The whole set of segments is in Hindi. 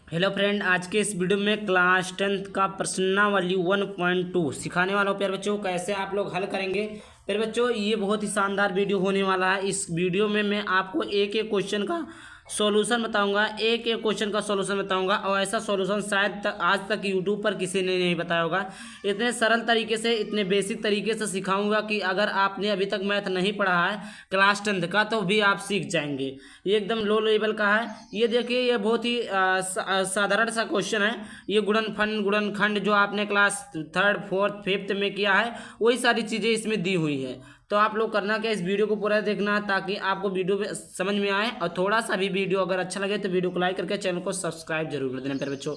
हेलो फ्रेंड, आज के इस वीडियो में क्लास 10th का प्रश्नावली 1.2 सिखाने वाला हूँ। प्यारे बच्चों, कैसे आप लोग हल करेंगे। प्यारे बच्चों, ये बहुत ही शानदार वीडियो होने वाला है। इस वीडियो में मैं आपको एक एक क्वेश्चन का सॉल्यूशन बताऊंगा, एक एक क्वेश्चन का सॉल्यूशन बताऊंगा, और ऐसा सॉल्यूशन शायद आज तक यूट्यूब पर किसी ने नहीं बताया होगा। इतने सरल तरीके से, इतने बेसिक तरीके से सिखाऊंगा कि अगर आपने अभी तक मैथ नहीं पढ़ा है क्लास 10th का, तो भी आप सीख जाएंगे। ये एकदम लो लेवल का है। ये देखिए, ये बहुत ही साधारण सा क्वेश्चन है। ये गुणनफल गुणनखंड जो आपने क्लास 3rd 4th 5th में किया है, वही सारी चीज़ें इसमें दी हुई है। तो आप लोग करना क्या, इस वीडियो को पूरा देखना है ताकि आपको वीडियो में समझ में आए। और थोड़ा सा भी वीडियो अगर अच्छा लगे तो वीडियो को लाइक करके चैनल को सब्सक्राइब जरूर कर देना प्यारे बच्चों।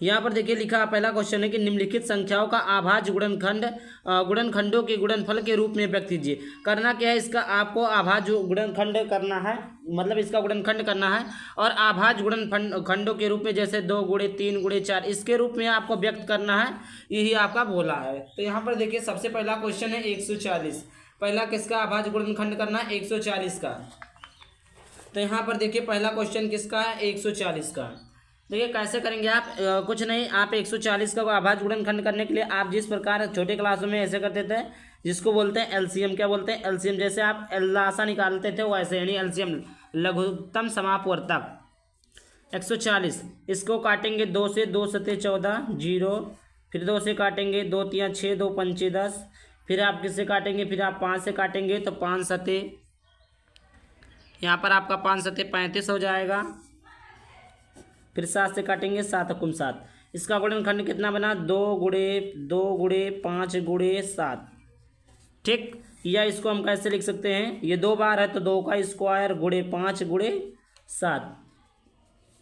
यहाँ पर देखिए लिखा, पहला क्वेश्चन है कि निम्नलिखित संख्याओं का अभाज्य गुणनखंडों के गुणनफल के रूप में व्यक्त कीजिए। करना क्या है, इसका आपको अभाज्य गुणनखंड करना है, मतलब इसका गुणनखंड करना है। और अभाज्य गुणनखंडों के रूप में जैसे 2 गुणे 3 गुणे 4, इसके रूप में आपको व्यक्त करना है। यही आपका बोला है। तो यहाँ पर देखिए सबसे पहला क्वेश्चन है 140। पहला किसका अभाज्य गुणनखंड करना है, 140 का। तो यहाँ पर देखिए पहला क्वेश्चन किसका है, 140 का। देखिए कैसे करेंगे आप, कुछ नहीं, आप 140 का अभाज्य गुणनखंड करने के लिए आप जिस प्रकार छोटे क्लासों में ऐसे करते थे, जिसको बोलते हैं एलसीएम। क्या बोलते हैं, एलसीएम। जैसे आप लासा निकालते थे वैसे, यानी एलसीएम, लघुत्तम समापवर्तक। 140 इसको काटेंगे 2 से, 2 सते 14 जीरो, फिर 2 से काटेंगे 2 तियाँ 6, 2 पंचे 10, फिर आप किससे काटेंगे, फिर आप 5 से काटेंगे तो 5 सते, यहाँ पर आपका 5 सते 35 हो जाएगा। फिर 7 से काटेंगे 7 हुकुम 7। इसका गुणनखंड कितना बना, 2 गुणे 2 गुणे 5 गुणे 7। ठीक, या इसको हम कैसे लिख सकते हैं, ये 2 बार है तो 2 का स्क्वायर गुणे 5 गुणे 7।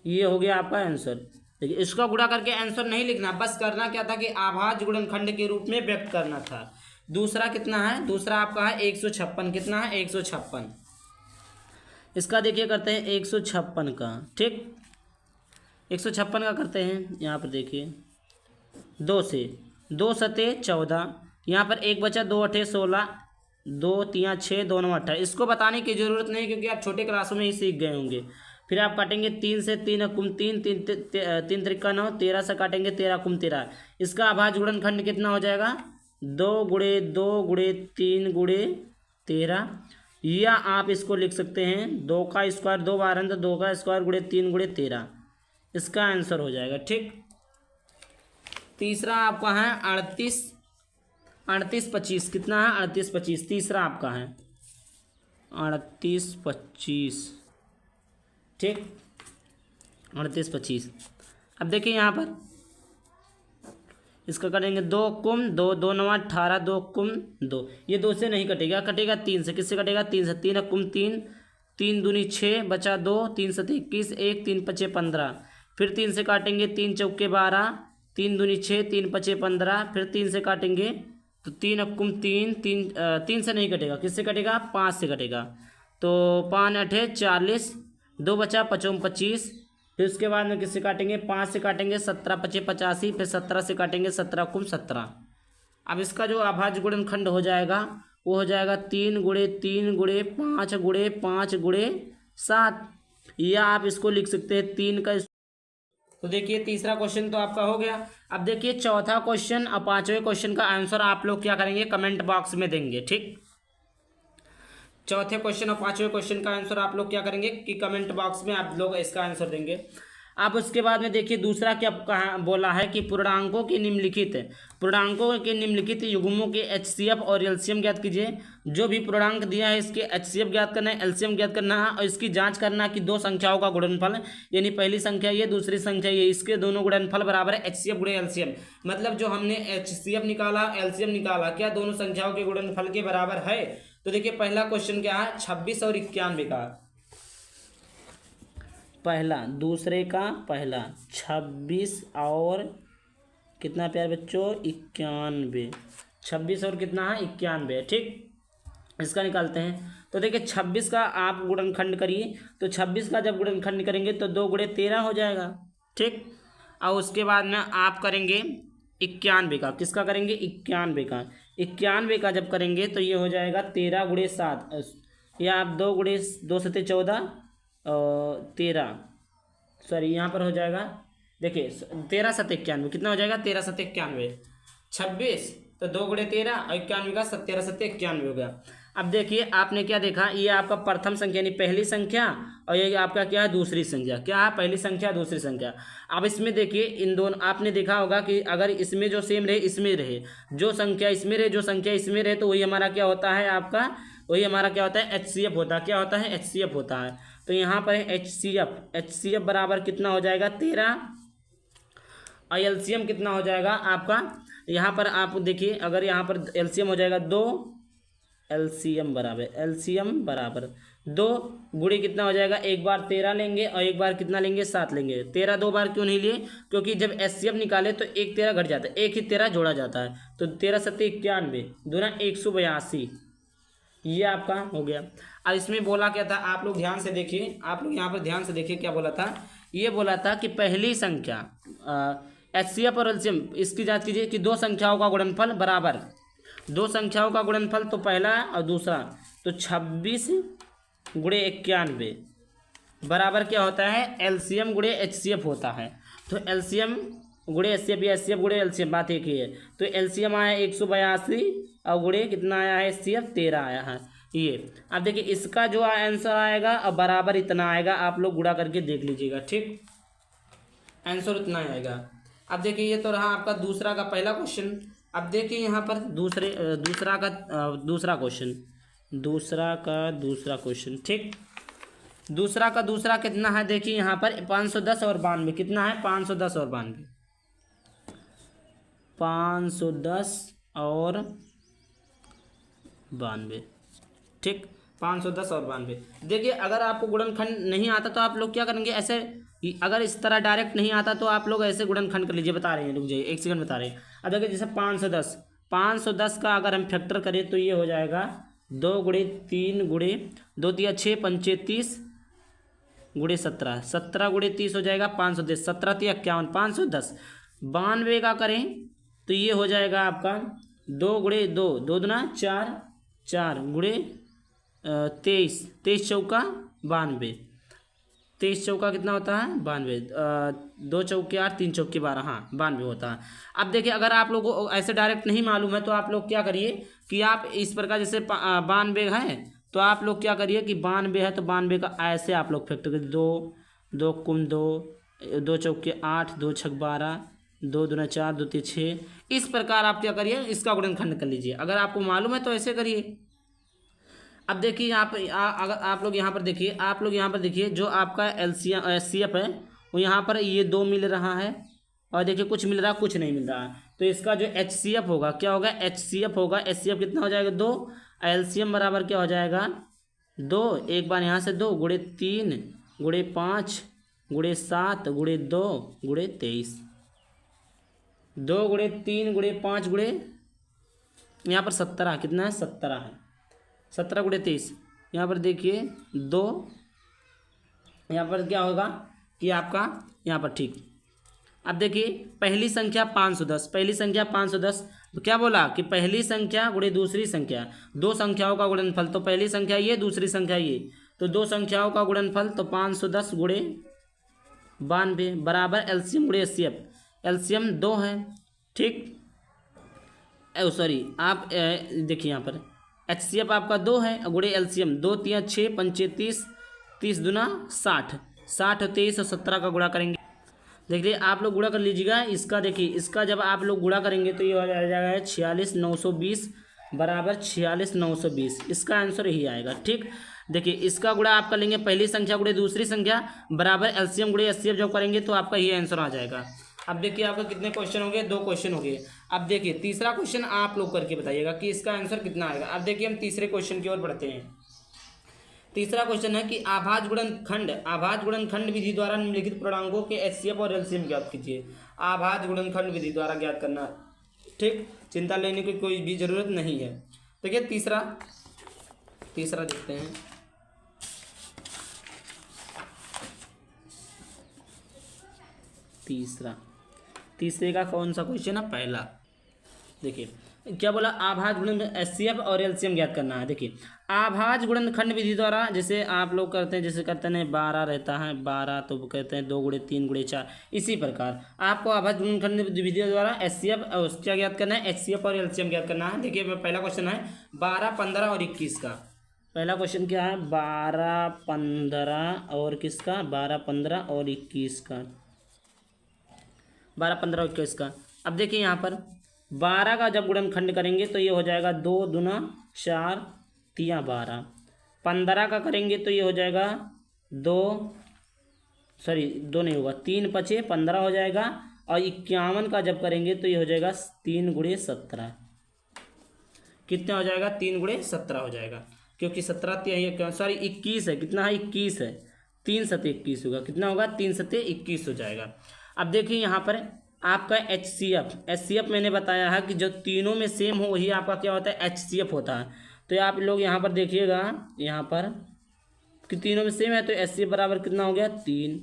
ये हो गया आपका आंसर। देखिए इसका गुणा करके आंसर नहीं लिखना, बस करना क्या था कि अभाज्य गुणनखंड के रूप में व्यक्त करना था। दूसरा कितना है, दूसरा आपका है 156। कितना है, 156। इसका देखिए करते हैं 156 का। ठीक, 156 का करते हैं। यहाँ पर देखिए 2 से, 2 सते 14, यहाँ पर 1 बचा, 2 अठे 16, 2 तियाँ 6, 2 नौ 18। इसको बताने की जरूरत नहीं क्योंकि आप छोटे क्लासों में ही सीख गए होंगे। फिर आप काटेंगे 3 से, 3 हुकुम 3, 3 त्रिका 9, 13 से काटेंगे 13 हुकुम 13। इसका अभाज्य गुणनखंड कितना हो जाएगा, 2 गुणे 2 गुणे 3 गुणे 13। या आप इसको लिख सकते हैं 2 का स्क्वायर, 2 बार है तो 2 का स्क्वायर गुणे 3 गुणे 13। इसका आंसर हो जाएगा। ठीक, तीसरा आपका है 38 25। कितना है, 38 25। तीसरा आपका है 38 25। ठीक, 38 25। अब देखिए यहाँ पर इसका करेंगे 2 कुम 2, 2 नवा 18, 2 कुम 2। ये 2 से नहीं कटेगा, कटेगा 3 से। किससे कटेगा, 3 से। 3 कुम 3, 3 दूनी 6, बचा 2, 3 सते 21, 1 3 पचे 15। फिर 3 से काटेंगे 3 चौके 12, 3 दूनी 6, 3 पचे 15। फिर 3 से काटेंगे तो 3 हुकुम 3, 3 से नहीं कटेगा, किससे कटेगा, 5 से कटेगा। तो 5 अठे 40, 2 बचा 55 25। फिर उसके बाद में किससे काटेंगे, 5 से काटेंगे 17 पचे 85। फिर 17 से काटेंगे 17 हुकुम 17। अब इसका जो अभाज्य गुणनखंड हो जाएगा वो हो जाएगा 3 गुणे 3 गुणे 5 गुणे 5 गुणे 7। या आप इसको लिख सकते हैं 3 का। तो देखिए तीसरा क्वेश्चन तो आपका हो गया। अब देखिए चौथा क्वेश्चन और 5वें क्वेश्चन का आंसर आप लोग क्या करेंगे, कमेंट बॉक्स में देंगे। ठीक, चौथे क्वेश्चन और 5वें क्वेश्चन का आंसर आप लोग क्या करेंगे कि कमेंट बॉक्स में आप लोग इसका आंसर देंगे। अब उसके बाद में देखिए दूसरा क्या कहा, बोला है कि पूर्णांकों के निम्नलिखित युग्मों के एचसीएफ और एलसीएम ज्ञात कीजिए। जो भी पूर्णांक दिया है इसके एचसीएफ ज्ञात करना है, एलसीएम ज्ञात करना है, और इसकी जांच करना है कि 2 संख्याओं का गुणनफल, यानी पहली संख्या ये, दूसरी संख्या ये, इसके दोनों गुणनफल बराबर है एचसीएफ गुणे एलसीएम। मतलब जो हमने एचसीएफ निकाला, एलसीएम निकाला, क्या दोनों संख्याओं के गुणनफल के बराबर है। तो देखिए पहला क्वेश्चन क्या है, 26 और 91 का। पहला, दूसरे का पहला, 26 और कितना प्यारे बच्चों, 91। 26 और कितना है, 91। ठीक, इसका निकालते हैं। तो देखिए 26 का आप गुणनखंड करिए, तो 26 का जब गुणनखंड करेंगे तो 2 गुणे 13 हो जाएगा। ठीक, और उसके बाद में आप करेंगे 91 का। किसका करेंगे, 91 का। 91 का जब करेंगे तो ये हो जाएगा 13 गुणे 7, या आप 2 गुणे 2 सते 14 13 सॉरी यहाँ पर हो जाएगा, देखिए 13 7 91 कितना हो जाएगा, 13 7 91 26, तो 2 गुणे 13 और 91 का 17 7 91 हो गया। अब देखिए आपने क्या देखा, ये आपका प्रथम संख्या यानी पहली संख्या, और ये आपका क्या है, दूसरी संख्या। क्या है, पहली संख्या दूसरी संख्या। अब इसमें देखिए इन दोनों आपने देखा होगा कि अगर इसमें जो सेम रहे इसमें रहे, जो संख्या इसमें रहे जो संख्या इसमें रहे, तो वही हमारा क्या होता है, आपका वही हमारा क्या होता है, HCF होता है। क्या होता है, HCF होता है। तो यहाँ पर है HCF बराबर कितना हो जाएगा, 13, और LCM कितना हो जाएगा आपका, यहाँ पर आप देखिए अगर यहाँ पर LCM हो जाएगा 2, LCM बराबर 2 गुणे कितना हो जाएगा, एक बार 13 लेंगे और एक बार कितना लेंगे, 7 लेंगे। 13 2 बार क्यों नहीं लिए, क्योंकि जब HCF निकाले तो एक 13 घट जाता है, एक ही 13 जोड़ा जाता है। तो 13 7 91 दूना 182, ये आपका हो गया। अब इसमें बोला क्या था, आप लोग ध्यान से देखिए, आप लोग यहाँ पर ध्यान से देखिए क्या बोला था। ये बोला था कि पहली संख्या HCF और LCM इसकी जांच कीजिए कि दो संख्याओं का गुणनफल बराबर, दो संख्याओं का गुणनफल तो पहला और दूसरा, तो 26 गुणे 91 बराबर क्या होता है, LCM गुणे HCF होता है। तो LCM गुणे HCF या HCF गुणे LCM, बात एक ही है। तो LCM आया 182 और गुणे कितना आया है, HCF 13 आया है ये। अब देखिए इसका जो आंसर आएगा अब बराबर इतना आएगा, आप लोग गुणा करके देख लीजिएगा, ठीक, आंसर इतना आएगा। अब देखिए ये तो रहा आपका दूसरा का पहला क्वेश्चन। अब देखिए यहाँ पर दूसरा का दूसरा क्वेश्चन, ठीक। दूसरा का दूसरा कितना है, देखिए यहाँ पर 510 और 92 कितना है, 510 और 92, 510 और 92, ठीक, 510 और 92। देखिए अगर आपको गुणनखंड नहीं आता तो आप लोग क्या करेंगे, ऐसे अगर इस तरह डायरेक्ट नहीं आता तो आप लोग ऐसे गुणनखंड कर लीजिए। बता रहे हैं, रुक जाइए एक सेकंड बता रहे हैं। अब देखिए जैसे 510 का अगर हम फैक्टर करें तो ये हो जाएगा 2 गुणे 3 गुणे 2 3 6 5 30 गुणे 17, 17 गुणे 30 हो जाएगा 510, 17 3 51, 510। 92 का करें तो ये हो जाएगा आपका 2 गुणे 2 2 दूना 4 4 गुणे 23, 23 चौका 92, 23 चौका कितना होता है, 92, 2 चौके 8 3 चौके 12, हाँ 92 होता है। अब देखिए अगर आप लोगों को ऐसे डायरेक्ट नहीं मालूम है तो आप लोग क्या करिए कि आप इस प्रकार जैसे 92 है तो आप लोग क्या करिए कि 92 है तो 92 का ऐसे आप लोग फैक्टर करिए, 2 2 कुम 2 2 चौके 8 2 छक 12 2 दूना 4 2 3 6, इस प्रकार आप क्या करिए इसका गुणनखंड कर लीजिए। अगर आपको मालूम है तो ऐसे करिए। अब देखिए यहाँ पर अगर आप लोग यहाँ पर देखिए जो आपका HCF है वो यहाँ पर ये 2 मिल रहा है, और देखिए कुछ मिल रहा है कुछ नहीं मिल रहा है। तो इसका जो HCF होगा क्या होगा, HCF होगा, HCF कितना हो जाएगा 2, LCM बराबर क्या हो जाएगा 2, एक बार यहाँ से 2 गुणे 3 गुणे 5 गुणे 7 गुणे 2 गुणे 23, 2 गुणे 3 गुणे 5 गुणे यहाँ पर 17 कितना है, 17 है, 17 गुणे 23। यहाँ पर देखिए 2, यहाँ पर क्या होगा कि आपका यहाँ पर, ठीक। अब देखिए पहली संख्या 510, तो क्या बोला कि पहली संख्या गुणे दूसरी संख्या, दो संख्याओं का गुणनफल, तो पहली संख्या ये दूसरी संख्या ये, तो दो संख्याओं का गुणनफल तो 510 गुणे 92 बराबर LCM गुणे HCF, LCM 2 है, ठीक। सॉरी आप देखिए यहाँ पर HCF आपका 2 है गुणे LCM 2 3 6 5 30 30 दूना 60 60 और 23 और 17 का गुणा करेंगे। देखिए आप लोग गुणा कर लीजिएगा इसका। देखिए इसका जब आप लोग गुणा करेंगे तो ये हो जाएगा 46,920 बराबर 46,920, इसका आंसर यही आएगा, ठीक। देखिए इसका गुणा आप कर लेंगे पहली संख्या गुणे दूसरी संख्या बराबर LCM गुणे HCF जब करेंगे तो आपका ये आंसर आ जाएगा। अब देखिए आपका कितने क्वेश्चन हो गए, 2 क्वेश्चन हो गए। अब देखिए तीसरा क्वेश्चन आप लोग करके बताइएगा कि इसका आंसर कितना आएगा। अब देखिए हम तीसरे क्वेश्चन की ओर बढ़ते हैं। तीसरा क्वेश्चन है कि आभाज्य गुणनखंड विधि द्वारा निम्नलिखित पूर्णांकों के HCF और LCM ज्ञात कीजिए। आभाज्य गुणनखंड विधि द्वारा ज्ञात करना, ठीक, चिंता लेने की कोई भी जरूरत नहीं है। देखिए तीसरा देखते हैं। तीसरे का कौन सा क्वेश्चन है, पहला। देखिए क्या बोला, आभाज्य गुणनखंड एचसीएफ और एलसीएम ज्ञात करना है। देखिए आभाज्य गुणनखंड विधि द्वारा जैसे आप लोग करते हैं, जैसे करते हैं 12 रहता है 12 तो कहते हैं 2 गुणे 3 गुणे 4, इसी प्रकार आपको आभाज्य गुणनखंड विधि द्वारा एचसीएफ और क्या ज्ञात करना है, एचसीएफ और एलसीएम ज्ञात करना है। देखिए पहला क्वेश्चन है 12, 15 और 21 का। पहला क्वेश्चन क्या है, 12, 15 और किसका, 12, 15 और 21 का, 12, 15 और 21 का। अब देखिए यहाँ पर 12 का जब गुणनखंड करेंगे तो ये हो जाएगा 2 दूना 4 तिया 12। 15 का करेंगे तो ये हो जाएगा 2 नहीं होगा, 3 पचे 15 हो जाएगा। और 51 का जब करेंगे तो ये हो जाएगा 3 गुणे 17। कितना हो जाएगा, 3 गुणे 17 हो जाएगा, क्योंकि 17 21 है, कितना है 21 है, 3 सते 21 होगा, कितना होगा 3 सते 21 हो जाएगा। अब देखिए यहाँ पर आपका एचसीएफ मैंने बताया है कि जो तीनों में सेम हो वही आपका क्या होता है, एचसीएफ होता है। तो आप लोग यहाँ पर देखिएगा यहाँ पर कि तीनों में सेम है तो एचसीएफ बराबर कितना हो गया 3।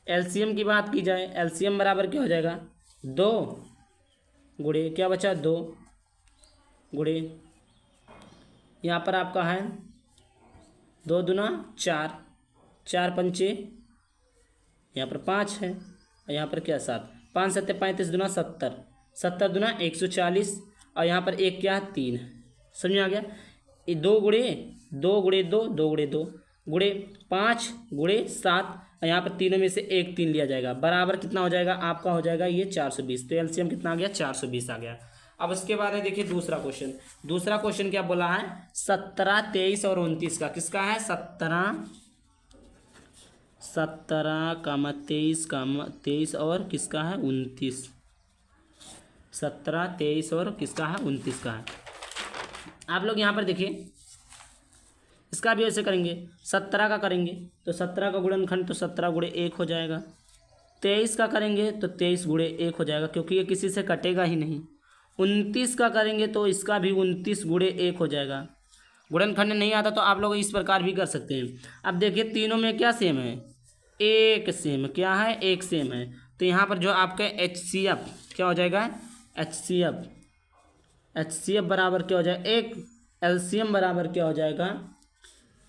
एलसीएम की बात की जाए, एलसीएम बराबर क्या हो जाएगा 2 गुणे क्या बचा 2 गुणे यहाँ पर आपका है 2 दूना 4, 4 पंचे यहाँ पर 5 है, यहाँ पर क्या 7, 5 सत्ते 35 दूना 70, 70 दूना 140 और यहाँ पर एक क्या 3। समझ में आ गया। 2 गुणे 2 गुणे 2 2 गुणे 2 गुणे 5 गुणे 7 और यहाँ पर तीनों में से एक 3 लिया जाएगा, बराबर कितना हो जाएगा आपका हो जाएगा ये 420। तो एलसीएम कितना आ गया 420 आ गया। अब उसके बाद है देखिए दूसरा क्वेश्चन क्या बोला है, 17, 23 और 29 का। किसका है 17 कामा 23 और किसका है 29। 17, 23 और किसका है 29 का है। आप लोग यहाँ पर देखिए इसका भी ऐसे करेंगे, 17 का करेंगे तो 17 का गुणनखंड तो 17 गुणे 1 हो जाएगा। 23 का करेंगे तो 23 गुणे 1 हो जाएगा, क्योंकि ये किसी से कटेगा ही नहीं। 29 का करेंगे तो इसका भी 29 गुणे 1 हो जाएगा। गुणनखंड नहीं आता तो आप लोग इस प्रकार भी कर सकते हैं। अब देखिए तीनों में क्या सेम है, एक सेम, क्या है एक सेम है। तो यहाँ पर जो आपका एचसीएफ क्या हो जाएगा, एचसीएफ बराबर क्या हो जाएगा, एक एलसीएम बराबर क्या हो जाएगा,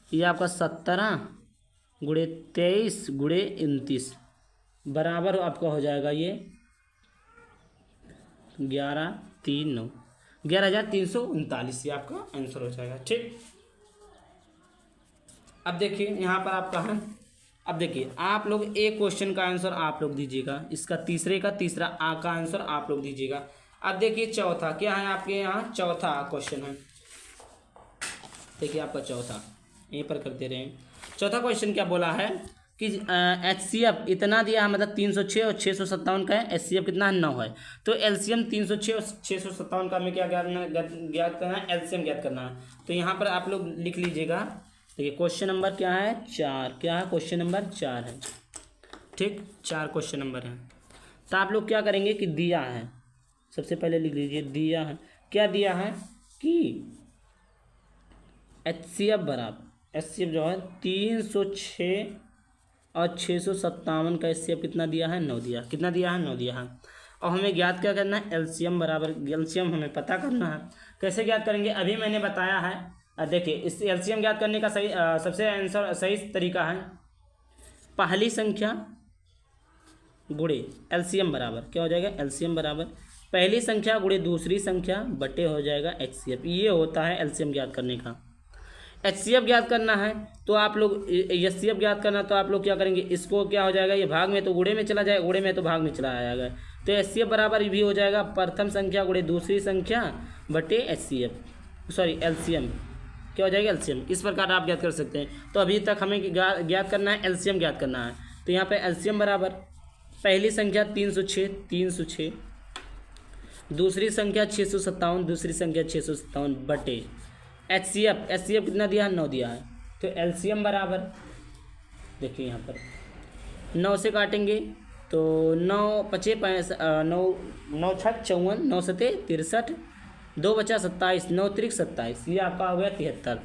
ये आपका 17 गुणे 23 गुणे 29 बराबर आपका हो जाएगा ये 11,339 ये आपका आंसर हो जाएगा। ठीक, अब देखिए यहाँ पर आपका है, अब देखिए आप लोग एक क्वेश्चन का आंसर आप लोग दीजिएगा, इसका तीसरा आ का आंसर आप लोग दीजिएगा। अब देखिए चौथा क्या है आपके यहाँ, चौथा क्वेश्चन है। देखिए आपका चौथा यहीं पर करते रहे। चौथा क्वेश्चन क्या बोला है कि एचसीएफ इतना दिया है, मतलब 306 और 657 का है, एचसीएफ कितना है 9 है। तो एलसीएम 306 और 657 का हमें क्या ज्ञात करना है, एलसीएम ज्ञात करना है। तो यहाँ पर आप लोग लिख लीजिएगा। देखिए क्वेश्चन नंबर क्या है 4, क्या है क्वेश्चन नंबर 4 है। ठीक, 4 क्वेश्चन नंबर है। तो आप लोग क्या करेंगे कि दिया है, सबसे पहले लिख लीजिए दिया है, क्या दिया है कि एचसीएफ जो है 306 और 657 का एचसीएफ कितना दिया है 9 दिया, कितना दिया है 9 दिया है। और हमें ज्ञात क्या करना है, एलसीएम हमें पता करना है। कैसे ज्ञात करेंगे, अभी मैंने बताया है। देखिए इस एलसीएम ज्ञात करने का सही तरीका है, पहली संख्या गुणे एलसीएम बराबर क्या हो जाएगा, एलसीएम बराबर पहली संख्या गुणे दूसरी संख्या बटे हो जाएगा एचसीएफ। ये होता है एलसीएम ज्ञात करने का। एचसीएफ ज्ञात करना है तो आप लोग एचसीएफ ज्ञात करना तो आप लोग क्या करेंगे, इसको क्या हो जाएगा, ये भाग में तो गुणे में चला जाएगा, गुणे में तो भाग में चला आएगा। तो एचसीएफ बराबर भी हो जाएगा प्रथम संख्या गुणे दूसरी संख्या बटे एलसीएम क्या हो जाएगा, एलसीएम। इस प्रकार आप ज्ञात कर सकते हैं। तो अभी तक हमें ज्ञात करना है, एलसीएम ज्ञात करना है। तो यहाँ पे एलसीएम बराबर पहली संख्या 306 दूसरी संख्या 657 दूसरी संख्या 657 बटे एचसीएफ कितना दिया है 9 दिया है। तो एलसीएम बराबर देखिए यहाँ पर 9 से काटेंगे तो 9 पचे 9 9 छक 54 9 सते 63 2 बचा 27 9 त्रिक 27, ये आपका हो गया 73।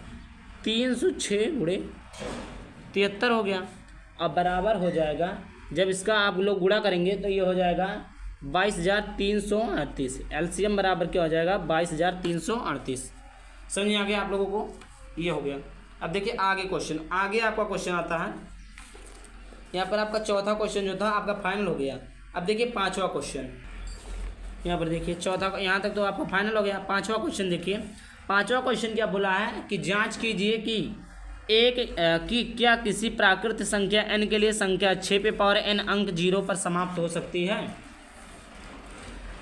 306 गुणे 73 हो गया। अब बराबर हो जाएगा, जब इसका आप लोग गुणा करेंगे तो ये हो जाएगा 22,338। LCM बराबर क्या हो जाएगा 22,338। समझ में आ गया आप लोगों को, ये हो गया। अब देखिए आगे क्वेश्चन, आगे आपका क्वेश्चन आता है यहाँ पर। आपका चौथा क्वेश्चन जो था आपका फाइनल हो गया। अब देखिए पांचवा क्वेश्चन, यहाँ पर देखिए चौथा, यहाँ तक तो आपका फाइनल हो गया। पांचवा क्वेश्चन देखिए, पांचवा क्वेश्चन क्या बोला है कि जांच कीजिए कि क्या किसी प्राकृत संख्या n के लिए संख्या 6 पे पावर n अंक 0 पर समाप्त हो सकती है।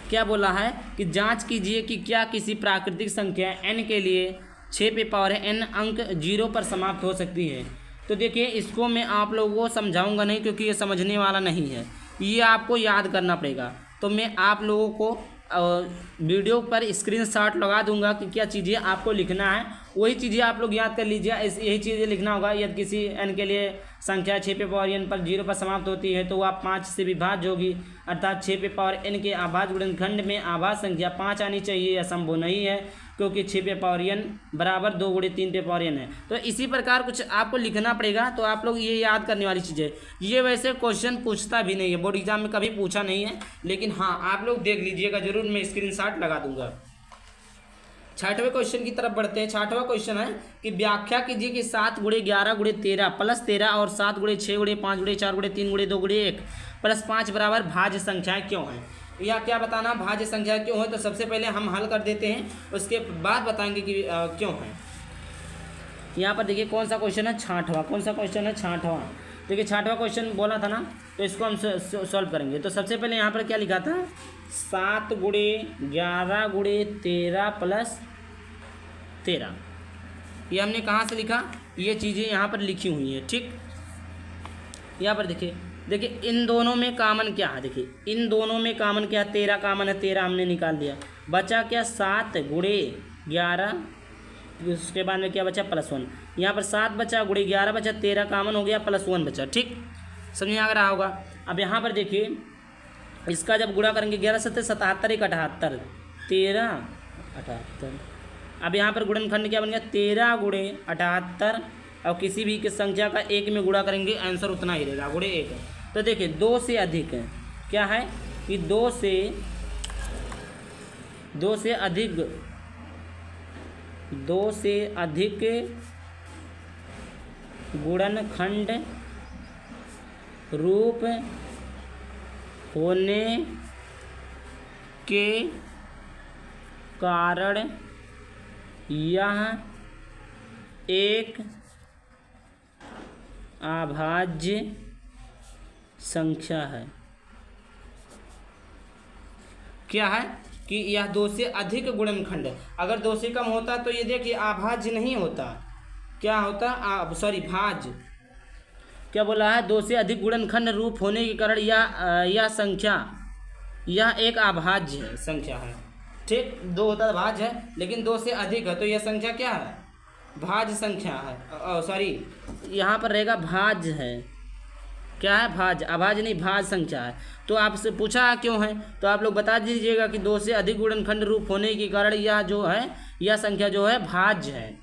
क्या बोला है कि जांच कीजिए कि क्या किसी प्राकृतिक संख्या n के लिए 6 पे पावर n अंक 0 पर समाप्त हो सकती है। तो देखिए इसको मैं आप लोगों को समझाऊंगा नहीं, क्योंकि ये समझने वाला नहीं है, ये आपको याद करना पड़ेगा। तो मैं आप लोगों को वीडियो पर स्क्रीनशॉट लगा दूंगा कि क्या चीज़ें आपको लिखना है, वही चीज़ें आप लोग याद कर लीजिए। यही चीज़ें लिखना होगा। यदि किसी n के लिए संख्या 6 पे पावर n पर 0 पर समाप्त होती है तो वह 5 से विभाज्य होगी, अर्थात 6 पे पावर n के अभाज्य गुणनखंड में अभाज्य संख्या 5 आनी चाहिए। यह संभव नहीं है क्योंकि 6 पे पावर n बराबर 2 × 3 पे पावर n है। तो इसी प्रकार कुछ आपको लिखना पड़ेगा। तो आप लोग ये याद करने वाली चीज़ है। ये वैसे क्वेश्चन पूछता भी नहीं है, बोर्ड एग्जाम में कभी पूछा नहीं है, लेकिन हाँ आप लोग देख लीजिएगा जरूर, मैं स्क्रीनशॉट लगा दूंगा। छठवें क्वेश्चन की तरफ बढ़ते हैं। छठवां क्वेश्चन है कि व्याख्या कीजिए कि 7 × 11 × 13 प्लस 13 और 7 × 6 × 5 × 4 × 3 × 2 × 1 प्लस 5 बराबर भाज्य संख्याएं क्यों हैं। या क्या बताना भाज्य संख्या क्यों है। तो सबसे पहले हम हल कर देते हैं, उसके बाद बताएंगे कि क्यों है। यहाँ पर देखिए कौन सा क्वेश्चन है, छठवां। कौन सा क्वेश्चन है, छठवां। देखिए छठवां क्वेश्चन बोला था ना, तो इसको हम सॉल्व करेंगे। तो सबसे पहले यहाँ पर क्या लिखा था, 7 × 11 × 13 प्लस 13। ये हमने कहाँ से लिखा, ये चीज़ें यहाँ पर लिखी हुई हैं। ठीक, यहाँ पर देखिए इन दोनों में कॉमन क्या है। देखिए इन दोनों में कॉमन क्या है, 13 कॉमन है, 13 हमने निकाल दिया। बचा क्या, 7 × 11, उसके बाद में क्या बचा, +1। यहाँ पर 7 बचा, × 11 बचा, 13 कॉमन हो गया, +1 बचा। ठीक, समझ में आ रहा होगा। अब यहाँ पर देखिए इसका जब गुणा करेंगे 11 7 77 1 78 13 78। अब यहाँ पर गुणनखंड क्या बन गया, 13 × 78। और किसी भी संख्या का 1 में गुणा करेंगे आंसर उतना ही रहेगा, × 1। तो देखिए 2 से अधिक है, क्या है कि 2 से अधिक गुणनखंड रूप होने के कारण यह एक अभाज्य संख्या है। क्या है कि यह 2 से अधिक गुणनखंड, अगर 2 से कम होता तो ये देखिए अभाज्य नहीं होता, क्या होता, भाज्य। क्या बोला है, 2 से अधिक गुणनखंड रूप होने के कारण यह संख्या, यह एक अभाज्य संख्या है। ठीक, 2 होता है भाज्य है, लेकिन 2 से अधिक है तो यह संख्या क्या है, भाज्य संख्या है। यहाँ पर रहेगा भाज्य है। क्या है, भाज्य, अभाज्य नहीं, भाज्य संख्या है। तो आपसे पूछा क्यों है, तो आप लोग बता दीजिएगा कि 2 से अधिक गुणनखंड रूप होने के कारण यह जो है, यह संख्या जो है भाज्य है।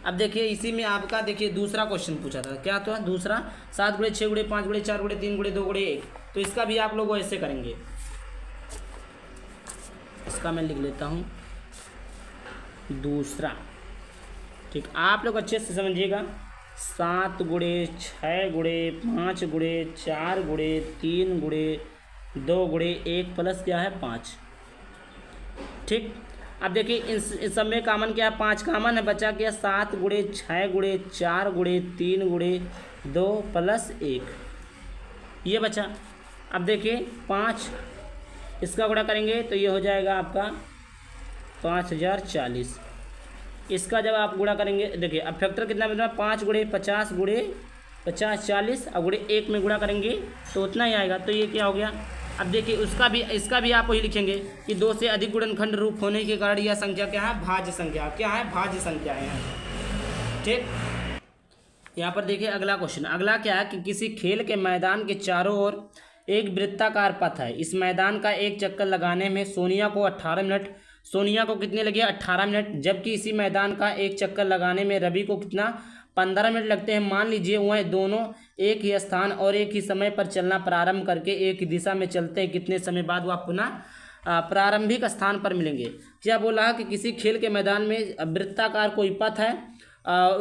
अब देखिए इसी में आपका देखिए दूसरा क्वेश्चन पूछा था, क्या था दूसरा, 7 × 6 × 5 × 4 × 3 × 2 × 1। तो इसका भी आप लोग ऐसे करेंगे। इसका मैं लिख लेता हूँ दूसरा। ठीक, आप लोग अच्छे से समझिएगा। 7 × 6 × 5 × 4 × 3 × 2 × 1 प्लस क्या है 5। ठीक, अब देखिए इस सब में कॉमन क्या है, 5 कॉमन है, बचा क्या 7 × 6 × 4 × 3 × 2 प्लस 1, ये बचा। अब देखिए 5 इसका गुणा करेंगे तो ये हो जाएगा आपका 5040। इसका जब आप गुणा करेंगे, देखिए अब फैक्टर कितना बना, 5 × 50 × 50 40 और × 1 में गुणा करेंगे तो उतना ही आएगा। तो ये क्या हो गया। अब देखिए इसका भी आप वही लिखेंगे कि 2 से अधिक गुणनखंड रूप होने के कारण यह संख्या क्या है, भाज्य संख्या। क्या है, भाज्य संख्या है। ठीक, यहाँ पर देखिए अगला क्वेश्चन। अगला क्या है कि किसी खेल के मैदान के चारों ओर एक वृत्ताकार पथ है। इस मैदान का एक चक्कर लगाने में सोनिया को 18 मिनट, सोनिया को कितने लगे 18 मिनट, जबकि इसी मैदान का एक चक्कर लगाने में रवि को कितना 15 मिनट लगते हैं। मान लीजिए वह दोनों एक ही स्थान और एक ही समय पर चलना प्रारंभ करके एक ही दिशा में चलते हैं, कितने समय बाद वह पुनः प्रारंभिक स्थान पर मिलेंगे। क्या बोला कि किसी खेल के मैदान में वृत्ताकार कोई पथ है,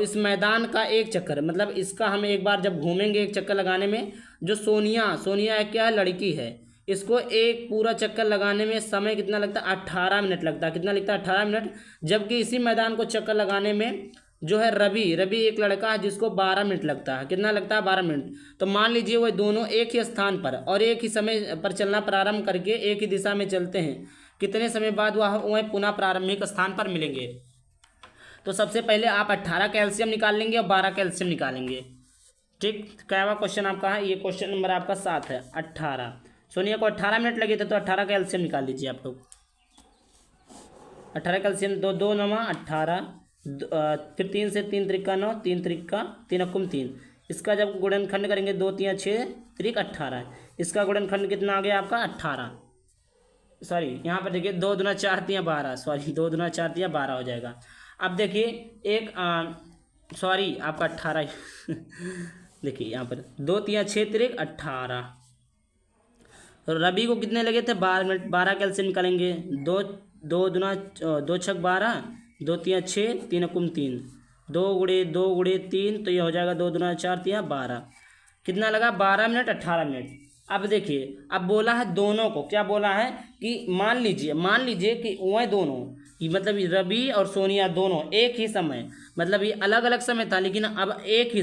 इस मैदान का एक चक्कर, मतलब इसका हम एक बार जब घूमेंगे एक चक्कर लगाने में, जो सोनिया है, क्या है, लड़की है, इसको एक पूरा चक्कर लगाने में समय कितना लगता है, 18 मिनट लगता है। कितना लगता है, 18 मिनट। जबकि इसी मैदान को चक्कर लगाने में जो है रवि एक लड़का है जिसको 12 मिनट लगता है। कितना लगता है, 12 मिनट। तो मान लीजिए वह दोनों एक ही स्थान पर और एक ही समय पर चलना प्रारंभ करके एक ही दिशा में चलते हैं, कितने समय बाद वह पुनः प्रारंभिक स्थान पर मिलेंगे। तो सबसे पहले आप 18 कैल्शियम निकाल लेंगे और 12 कैल्शियम निकालेंगे। ठीक, क्या हुआ क्वेश्चन आपका है, ये क्वेश्चन नंबर आपका 7 है। 18 सोनिया को 18 मिनट लगे थे, तो 18 कैल्शियम निकाल लीजिए आप लोग। 18 कैल्शियम, 2 2 9 18, फिर 3 से 3 त्रिका 9, 3 त्रिका 3 अकुम 3। इसका जब गुणनखंड करेंगे 2 3 6 त्रिक 18। इसका गुणनखंड कितना आ गया आपका, 18। सॉरी यहाँ पर देखिए 2 दूना 4 3 12, सॉरी 2 दूना 4 3 12 हो जाएगा। अब देखिए एक सॉरी आपका 18 देखिए यहाँ पर 2 3 6 त्रिक 18। रवि को कितने लगे थे, 12 मिनट। 12 कैल्शियम निकालेंगे, 2 दूना 2 छक 12, 2 3 6 3 अकुम 3, 2 गुणे 3, तो ये हो जाएगा 2 दूना 4 3 12। कितना लगा, 12 मिनट 18 मिनट। अब देखिए, अब बोला है दोनों को, क्या बोला है कि मान लीजिए कि वह दोनों, मतलब रवि और सोनिया दोनों एक ही समय, मतलब ये अलग अलग समय था लेकिन अब एक ही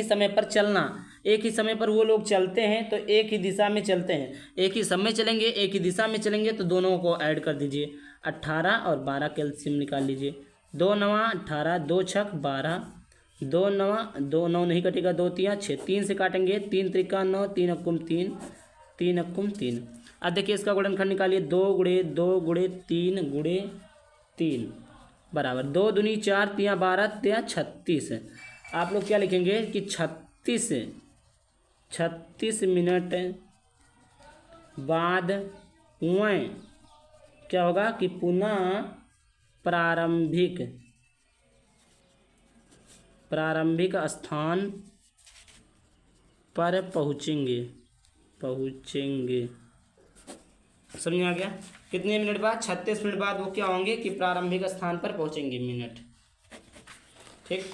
समय पर चलना, एक ही समय पर वो लोग चलते हैं, तो एक ही दिशा में चलते हैं, एक ही समय चलेंगे, एक ही दिशा में चलेंगे, तो दोनों को ऐड कर दीजिए। 18 और 12 कैल्शियम निकाल लीजिए। 2 9 18, 2 छक 12, 2 9 नहीं कटेगा, 2 3 6, 3 से काटेंगे, 3 त्रिका 9, 3 अकुम 3, 3 अकुम 3। अब देखिए इसका गुणनखंड निकालिए, 2 गुणे 3 बराबर 2 दूनी 4 3 12 3 36। आप लोग क्या लिखेंगे कि 36 मिनट बाद वह क्या होगा कि पुनः प्रारंभिक स्थान पर पहुँचेंगे। समझ में आ गया। कितने मिनट बाद, 36 मिनट बाद वो क्या होंगे कि प्रारंभिक स्थान पर पहुँचेंगे, मिनट। ठीक,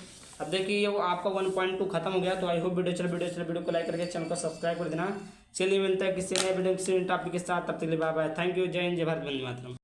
अब देखिए वो आपका 1.2 खत्म हो गया। तो आई होप वीडियो को लाइक करके चैनल को सब्सक्राइब कर देना। चलिए मिलता है किसी नए वीडियो किसी टॉपिक के साथ, तब तक के लिए बाय बाय। थैंक यू, जय हिंद, जय भारत, वंदे मातरम।